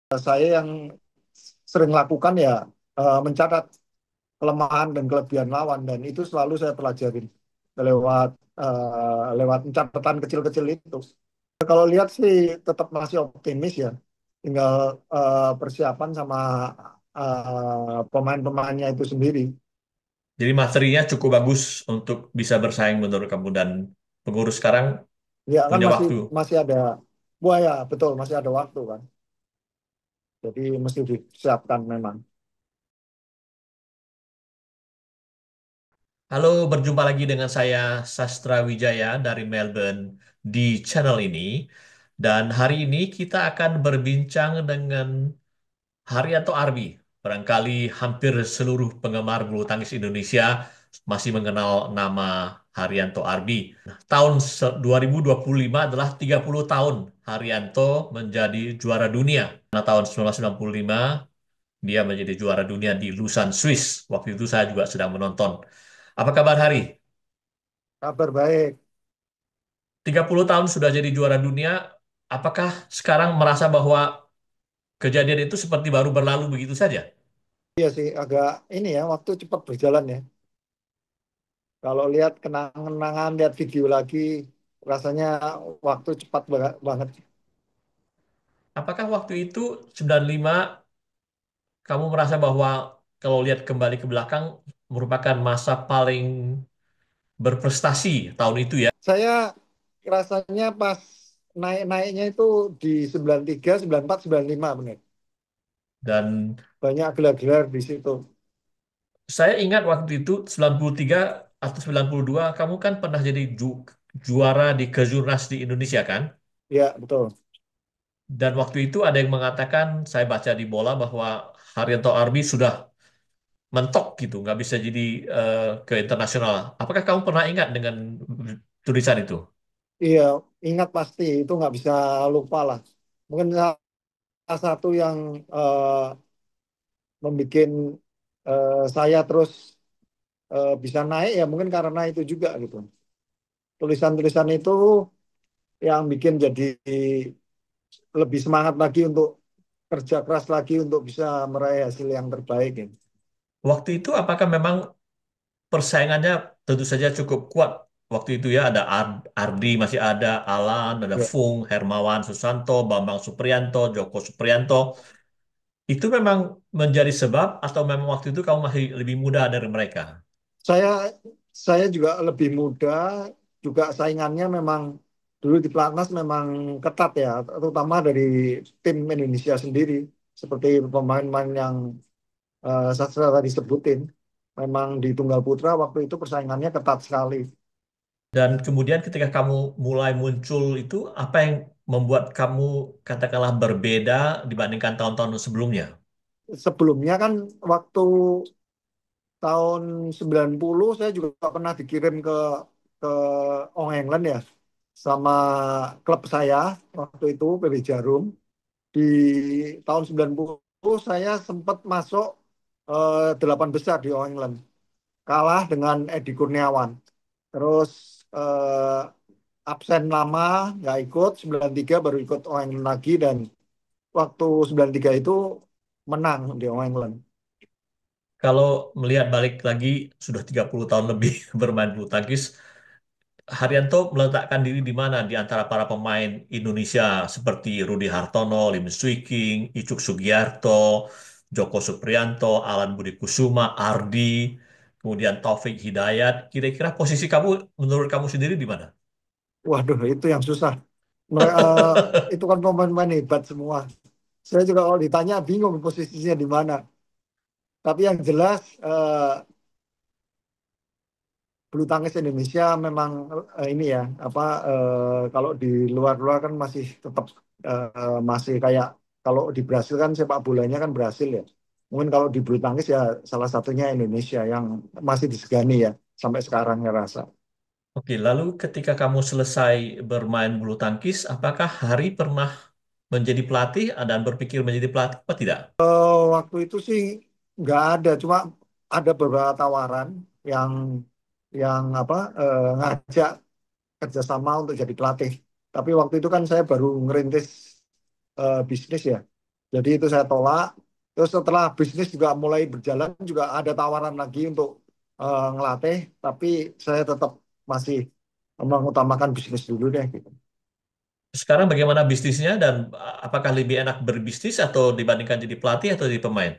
Saya yang sering lakukan ya mencatat kelemahan dan kelebihan lawan dan itu selalu saya pelajarin lewat lewat catatan kecil-kecil itu. Kalau lihat sih tetap masih optimis ya. Tinggal persiapan sama pemain-pemainnya itu sendiri. Jadi materinya cukup bagus untuk bisa bersaing menurut kamu dan pengurus sekarang Ya kan punya masih waktu. masih ada, wah ya betul masih ada waktu kan. Jadi mesti disiapkan memang. Halo, berjumpa lagi dengan saya Sastra Wijaya dari Melbourne di channel ini. Dan hari ini kita akan berbincang dengan Haryanto Arbi. Barangkali hampir seluruh penggemar bulu tangkis Indonesia masih mengenal nama Haryanto Arbi. Tahun 2025 adalah 30 tahun Haryanto menjadi juara dunia. Karena tahun 1995 dia menjadi juara dunia di Lusan, Swiss. Waktu itu saya juga sedang menonton. Apa kabar Hari? Kabar baik. 30 tahun sudah jadi juara dunia. Apakah sekarang merasa bahwa kejadian itu seperti baru berlalu begitu saja? Iya sih agak ini ya waktu cepat berjalan ya. Kalau lihat kenang-kenangan, lihat video lagi, rasanya waktu cepat banget. Apakah waktu itu 95 kamu merasa bahwa kalau lihat kembali ke belakang merupakan masa paling berprestasi tahun itu ya? Saya rasanya pas naik-naiknya itu di 93, 94, 95 benar. Dan Banyak gelar-gelar di situ. saya ingat waktu itu 93 atau 92 kamu kan pernah jadi juara di Kejurnas di Indonesia kan? Ya, betul. Dan waktu itu ada yang mengatakan, saya baca di bola bahwa Haryanto Arbi sudah mentok gitu, nggak bisa jadi ke internasional. Apakah kamu pernah ingat dengan tulisan itu? Iya, ingat pasti itu nggak bisa lupa lah. Mungkin salah satu yang membuat saya terus bisa naik ya mungkin karena itu juga gitu. Tulisan-tulisan itu yang bikin jadi lebih semangat lagi untuk kerja keras lagi untuk bisa meraih hasil yang terbaik ya. Waktu itu apakah memang persaingannya tentu saja cukup kuat? Waktu itu ya ada Ardi masih ada, Alan, ada Ya. Fung, Hermawan Susanto, Bambang Supriyanto, Joko Supriyanto. Itu memang menjadi sebab atau memang waktu itu kamu masih lebih muda dari mereka? Saya saya juga lebih muda, juga saingannya memang dulu di pelatnas memang ketat ya, terutama dari tim Indonesia sendiri, seperti pemain-pemain yang Sastra tadi sebutin. Memang di Tunggal Putra waktu itu persaingannya ketat sekali. Dan kemudian ketika kamu mulai muncul itu, apa yang membuat kamu katakanlah berbeda dibandingkan tahun-tahun sebelumnya? Sebelumnya kan waktu tahun 90 saya juga pernah dikirim ke All England ya sama klub saya waktu itu PB Jarum. Di tahun 90 saya sempat masuk delapan besar di All England. Kalah dengan Edi Kurniawan. Terus absen lama, nggak ikut. 93 baru ikut All England lagi dan waktu 93 itu menang di All England. Kalau melihat balik lagi, sudah 30 tahun lebih bermain bulu tangkis, Haryanto meletakkan diri di mana di antara para pemain Indonesia seperti Rudi Hartono, Lim Swee King, Icuk Sugiarto, Joko Supriyanto, Alan Budi Kusuma, Ardi, kemudian Taufik Hidayat. Kira-kira posisi kamu menurut kamu sendiri di mana? Waduh, itu yang susah. Mereka itu kan pemain-pemain hebat semua. Saya juga kalau ditanya bingung posisinya di mana. Tapi yang jelas bulu tangkis Indonesia memang ini ya apa kalau di luar-luar kan masih tetap masih kayak kalau di Brasil kan sepak bolanya kan Brasil ya. Mungkin kalau di bulu tangkis ya salah satunya Indonesia yang masih disegani ya sampai sekarang ya rasa. Oke, lalu ketika kamu selesai bermain bulu tangkis, apakah Hari pernah menjadi pelatih dan berpikir menjadi pelatih apa tidak? Waktu itu sih nggak ada, cuma ada beberapa tawaran yang apa ngajak kerjasama untuk jadi pelatih. Tapi waktu itu kan saya baru ngerintis bisnis ya. Jadi itu saya tolak. Terus setelah bisnis juga mulai berjalan juga ada tawaran lagi untuk ngelatih, tapi saya tetap masih mengutamakan bisnis dulu deh gitu. Sekarang bagaimana bisnisnya dan apakah lebih enak berbisnis atau dibandingkan jadi pelatih atau jadi pemain?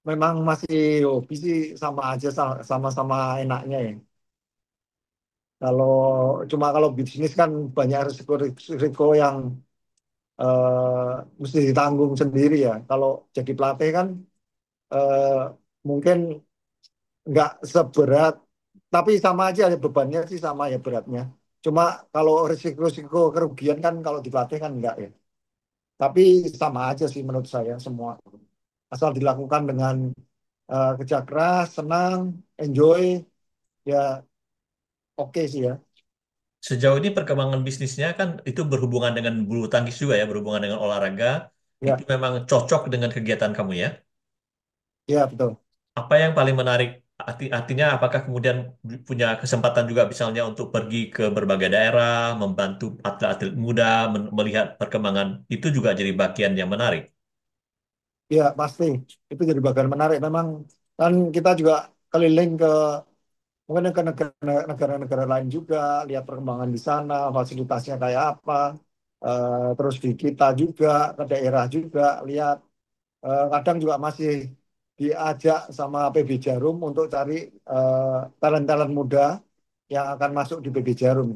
Memang masih hobi sih sama aja sama-sama enaknya ya. Kalau kalau bisnis kan banyak risiko yang mesti ditanggung sendiri ya. Kalau jadi pelatih kan eh, mungkin nggak seberat, tapi sama aja ya bebannya sih sama ya beratnya. Cuma kalau risiko-risiko kerugian kan kalau dilatih kan enggak ya. Tapi sama aja sih menurut saya semua. Asal dilakukan dengan kerja keras, senang, enjoy, ya oke sih ya. Sejauh ini perkembangan bisnisnya kan itu berhubungan dengan bulu tangkis juga ya, berhubungan dengan olahraga. Itu Ya, memang cocok dengan kegiatan kamu ya. ya betul. Apa yang paling menarik? Artinya apakah kemudian punya kesempatan juga misalnya untuk pergi ke berbagai daerah, membantu atlet-atlet muda, melihat perkembangan itu juga jadi bagian yang menarik. Ya pasti. Itu jadi bagian menarik. Memang kan kita juga keliling ke mungkin ke negara-negara lain juga, lihat perkembangan di sana, fasilitasnya kayak apa. Terus di kita juga, ke daerah juga, lihat. Kadang juga masih diajak sama PB Jarum untuk cari talent-talent muda yang akan masuk di PB Jarum.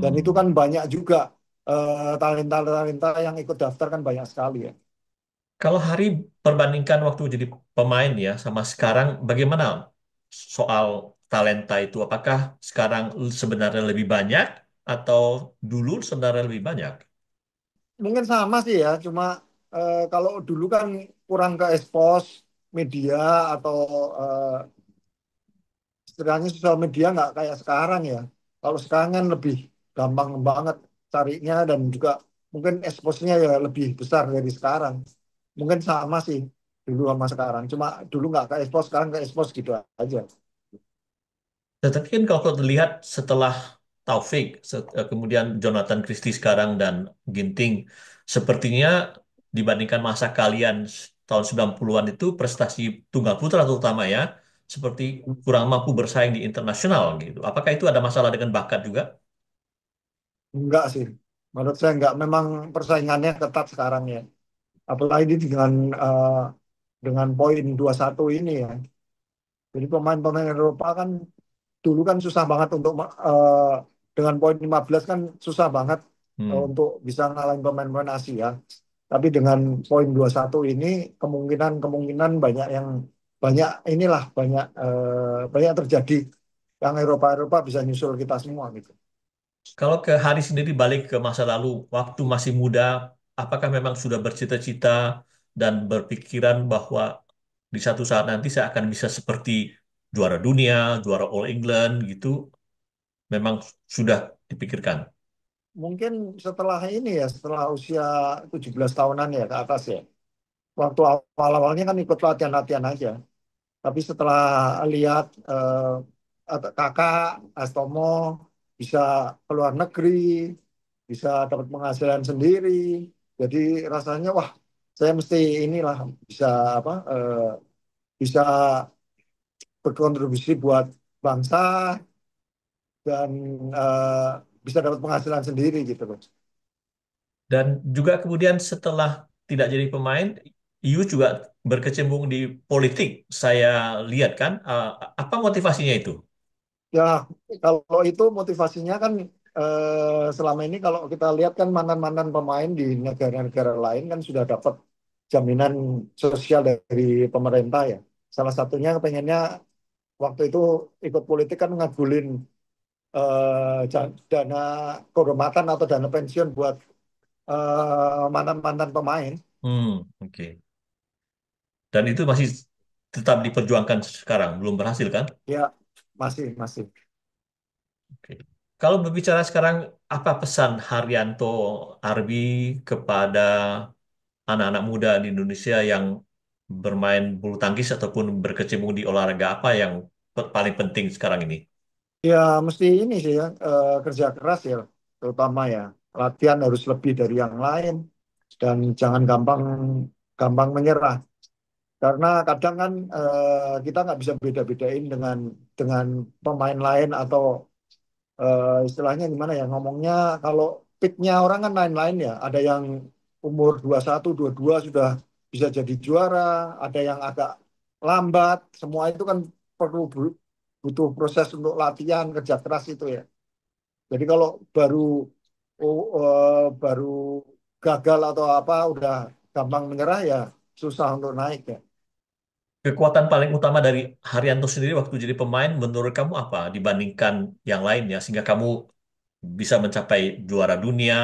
Dan itu Hmm. kan banyak juga talenta-talenta yang ikut daftar kan banyak sekali ya. Kalau Hari perbandingkan waktu jadi pemain ya sama sekarang, bagaimana soal talenta itu? Apakah sekarang sebenarnya lebih banyak atau dulu sebenarnya lebih banyak? Mungkin sama sih ya, cuma kalau dulu kan kurang ke expose media atau eh, istilahnya sosial media nggak kayak sekarang ya. Kalau sekarang kan lebih gampang banget carinya dan juga mungkin expose-nya ya lebih besar dari sekarang. Mungkin sama sih dulu sama sekarang. Cuma dulu nggak ke expose, sekarang ke expose gitu aja. Tetapi kan kalau kita lihat setelah Taufik, kemudian Jonathan Christie sekarang dan Ginting, sepertinya dibandingkan masa kalian tahun 90-an itu prestasi tunggal putra terutama ya, seperti kurang mampu bersaing di internasional gitu. Apakah itu ada masalah dengan bakat juga? Enggak sih. Menurut saya enggak. Memang persaingannya ketat sekarang ya. Apalagi dengan poin 21 ini ya. Jadi pemain-pemain Eropa kan dulu kan susah banget untuk dengan poin 15 kan susah banget Hmm. untuk bisa ngalahin pemain-pemain Asia. Tapi dengan poin 21 ini kemungkinan banyak inilah banyak terjadi yang Eropa-Eropa bisa nyusul kita semua gitu. Kalau ke Hari sendiri balik ke masa lalu, waktu masih muda, apakah memang sudah bercita-cita dan berpikiran bahwa di satu saat nanti saya akan bisa seperti juara dunia, juara All England gitu, memang sudah dipikirkan. Mungkin setelah ini ya, setelah usia 17 tahunan ya ke atas ya. Waktu awal-awalnya kan ikut latihan-latihan aja. Tapi setelah lihat kakak Astomo bisa keluar negeri, bisa dapat penghasilan sendiri, jadi rasanya wah saya mesti inilah bisa apa bisa berkontribusi buat bangsa dan eh, bisa dapat penghasilan sendiri gitu loh. Dan juga kemudian setelah tidak jadi pemain, Yu juga berkecimpung di politik. Saya lihat kan, apa motivasinya itu? Ya, kalau itu motivasinya kan selama ini kalau kita lihat kan mantan-mantan pemain di negara-negara lain kan sudah dapat jaminan sosial dari pemerintah ya. Salah satunya pengennya waktu itu ikut politik kan ngabulin dana kehormatan atau dana pensiun buat mantan-mantan pemain. Oke. Dan itu masih tetap diperjuangkan sekarang, belum berhasil kan? Ya, masih. Oke. Kalau berbicara sekarang, apa pesan Haryanto Arbi kepada anak-anak muda di Indonesia yang bermain bulu tangkis ataupun berkecimpung di olahraga apa yang paling penting sekarang ini? Ya, mesti ini sih ya kerja keras ya, terutama ya latihan harus lebih dari yang lain. dan jangan gampang gampang menyerah. Karena kadang kan kita nggak bisa beda-bedain dengan pemain lain atau istilahnya gimana ya ngomongnya, kalau peaknya orang kan lain-lain ya. Ada yang umur 21, 22 sudah bisa jadi juara, ada yang agak lambat. Semua itu kan perlu butuh proses untuk latihan kerja keras itu ya. Jadi kalau baru baru gagal atau apa udah gampang menyerah ya susah untuk naik ya. Kekuatan paling utama dari Haryanto sendiri waktu jadi pemain menurut kamu apa dibandingkan yang lainnya sehingga kamu bisa mencapai juara dunia,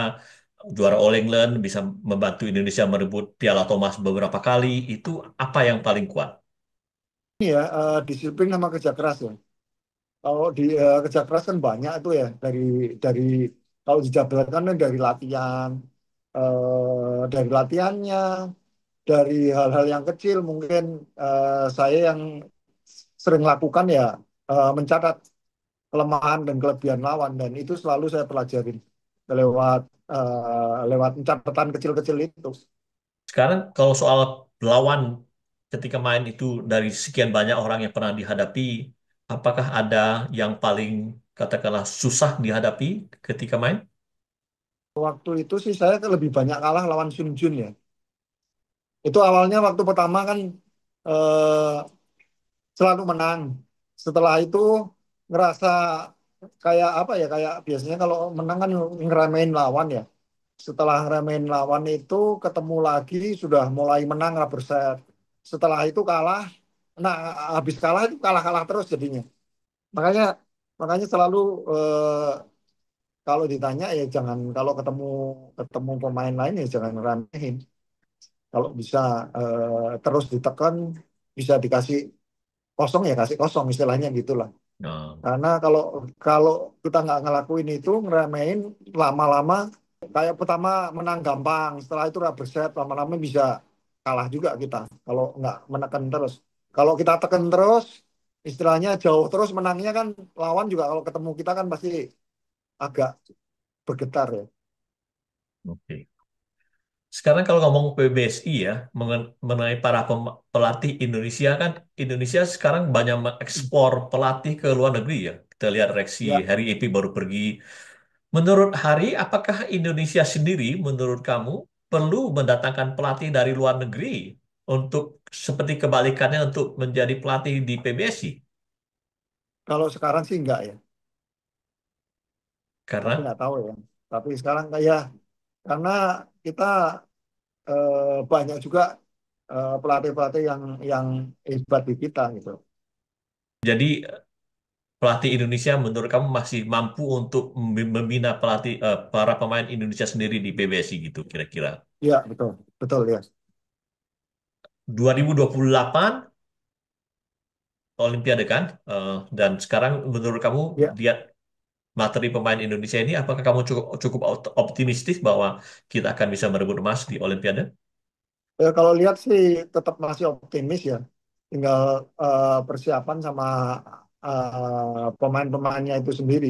juara All England, bisa membantu Indonesia merebut Piala Thomas beberapa kali, itu apa yang paling kuat? Ini ya disiplin sama kerja keras ya. Kalau di kerja keras kan banyak itu ya dari kalau dijabarkan kan dari latihannya, dari hal-hal yang kecil mungkin saya yang sering lakukan ya mencatat kelemahan dan kelebihan lawan dan itu selalu saya pelajarin lewat lewat catatan kecil-kecil itu. Sekarang kalau soal lawan ketika main itu dari sekian banyak orang yang pernah dihadapi, apakah ada yang paling katakanlah susah dihadapi ketika main? Waktu itu sih saya lebih banyak kalah lawan Sun Jun ya. Itu awalnya waktu pertama kan eh, selalu menang. Setelah itu ngerasa kayak apa ya, kayak biasanya kalau menang kan ngeremehin lawan ya. Setelah ngeremehin lawan itu ketemu lagi sudah mulai menang rubber set. Setelah itu kalah, nah habis kalah itu kalah-kalah terus jadinya. Makanya makanya selalu kalau ditanya ya jangan, kalau ketemu ketemu pemain lain ya jangan ngeremehin. Kalau bisa terus ditekan, bisa dikasih kosong ya kasih kosong istilahnya gitulah. Nah, Karena kalau kalau kita nggak ngelakuin itu ngeremehin, lama-lama kayak pertama menang gampang, setelah itu rubber set lama-lama bisa kalah juga kita kalau nggak menekan terus. Kalau kita tekan terus, istilahnya jauh terus menangnya kan, lawan juga kalau ketemu kita kan pasti agak bergetar ya. oke. Sekarang kalau ngomong PBSI ya, mengenai para pelatih Indonesia kan, Indonesia sekarang banyak mengekspor pelatih ke luar negeri ya. Kita lihat Reksi Ya, Harry Ipi baru pergi. Menurut Hari, apakah Indonesia sendiri, menurut kamu, perlu mendatangkan pelatih dari luar negeri untuk seperti kebalikannya untuk menjadi pelatih di PBSI? kalau sekarang sih enggak ya, tapi Karena nggak tahu ya. Tapi sekarang kayak karena kita banyak juga pelatih-pelatih yang hebat di kita gitu. jadi pelatih Indonesia menurut kamu masih mampu untuk membina pelatih para pemain Indonesia sendiri di PBSI gitu kira-kira. Iya, betul. Betul ya. 2028 Olimpiade kan? Dan sekarang menurut kamu Ya, lihat materi pemain Indonesia ini, apakah kamu cukup cukup optimistis bahwa kita akan bisa merebut emas di Olimpiade? kalau lihat sih tetap masih optimis ya. Tinggal persiapan sama pemain-pemainnya itu sendiri.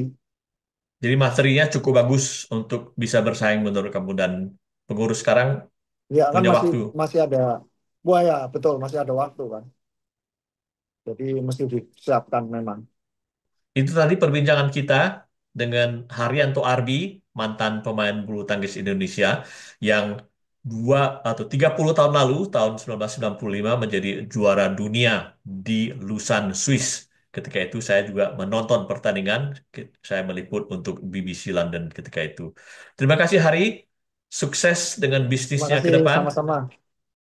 Jadi materinya cukup bagus untuk bisa bersaing menurut kamu dan pengurus sekarang Ya kan punya masih waktu. masih ada buaya, betul masih ada waktu kan. Jadi mesti disiapkan memang. Itu tadi perbincangan kita dengan Haryanto Arbi, mantan pemain bulu tangkis Indonesia yang 30 tahun lalu, tahun 1995 menjadi juara dunia di Lusan, Swiss. Ketika itu saya juga menonton pertandingan, saya meliput untuk BBC London ketika itu. Terima kasih Hari, sukses dengan Terima bisnisnya ke kasih depan. sama-sama.